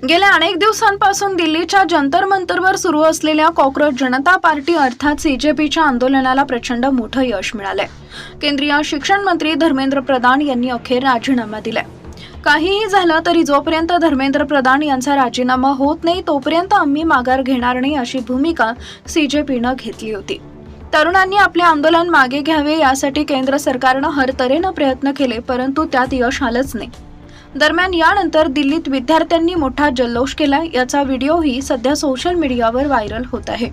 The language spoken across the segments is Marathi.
गेल्या अनेक दिवसांपासून दिल्लीच्या जंतर मंतरवर सुरू असलेल्या कॉक्रोच जनता पार्टी अर्थात सीजेपीच्या आंदोलनाला प्रचंड मोठं यश मिळालंय। केंद्रीय शिक्षण मंत्री धर्मेंद्र प्रधान यांनी अखेर राजीनामा दिलाय। काहीही झालं तरी जोपर्यंत धर्मेंद्र प्रधान यांचा राजीनामा होत नाही तोपर्यंत आम्ही माघार घेणार नाही अशी भूमिका सीजेपीनं घेतली होती। तरुणांनी आपले आंदोलन मागे घ्यावे यासाठी केंद्र सरकारनं हरतऱ्हेनं प्रयत्न केले, परंतु त्यात यश आलंच नाही। दरम्यान यानंतर दिल्लीत विद्यार्थ्यांनी मोठा जल्लोष केलाय। याचा व्हिडिओही सध्या सोशल मीडियावर व्हायरल होत आहे।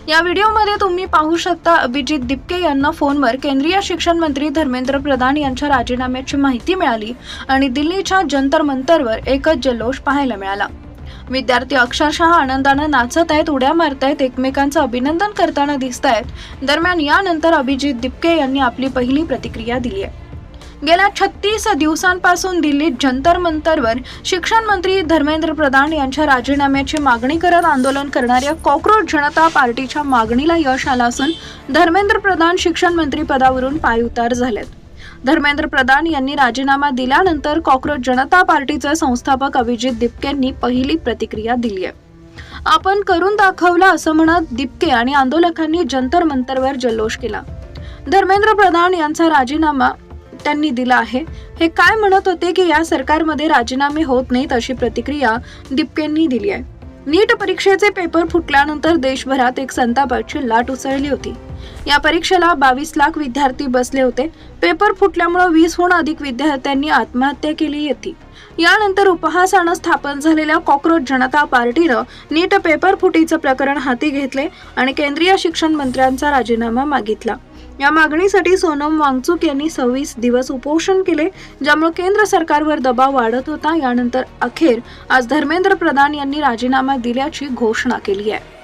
या व्हिडिओमध्ये तुम्ही पाहू शकता अभिजित दिपके यांना फोनवर केंद्रीय शिक्षण मंत्री धर्मेंद्र प्रधान यांच्या राजीनाम्याची माहिती मिळाली आणि दिल्लीच्या जंतर मंतरवर एकच जल्लोष पाहायला मिळाला। विद्यार्थी अक्षरशः आनंदाने नाचत आहेत, उड्या मारतायत, एकमेकांचं अभिनंदन करताना दिसतायत। दरम्यान यानंतर अभिजित दिपके यांनी आपली पहिली प्रतिक्रिया दिली आहे। गेल्या 36 दिवसांपासून दिल्लीत जंतर मंतरवर शिक्षण मंत्री धर्मेंद्र प्रधान यांच्या राजीनाम्याची मागणी करत आंदोलन करणाऱ्या कॉक्रोच जनता पार्टीच्या मागणीला यश आलं असून धर्मेंद्र प्रधान शिक्षण मंत्री पदावरून पायउतार झालेत। धर्मेंद्र प्रधान यांनी राजीनामा दिल्यानंतर कॉक्रोच जनता पार्टीचे संस्थापक अभिजित दिपकेंनी पहिली प्रतिक्रिया दिली आहे। आपण करून दाखवलं असं म्हणत दिपके आणि आंदोलकांनी जंतर मंतरवर जल्लोष केला। धर्मेंद्र प्रधान यांचा राजीनामा त्यांनी दिला आहे। हे काय म्हणत होते की या सरकारमध्ये राजीनामे होत नाहीत अशी प्रतिक्रिया दिपकेंनी दिली आहे। नीट परीक्षेचे पेपर फुटल्यानंतर देशभरात एक संतापाची लाट उसळली होती। या परीक्षेला 22 लाख विद्यार्थी बसले होते। पेपर फुटल्यामुळे 20हून अधिक विद्यार्थ्यांनी आत्महत्या केली होती। यानंतर उपहासानं स्थापन झालेल्या कॉक्रोच जनता पार्टीनं नीट पेपर फुटीचं प्रकरण हाती घेतले आणि केंद्रीय शिक्षण मंत्र्यांचा राजीनामा मागितला। या मागणीसाठी सोनम वांगचुक यांनी 26 दिवस उपोषण केले, ज्यामुळे केंद्र सरकारवर दबाव वाढत होता। यानंतर अखेर आज धर्मेंद्र प्रधान यांनी राजीनामा दिल्याची घोषणा केली आहे।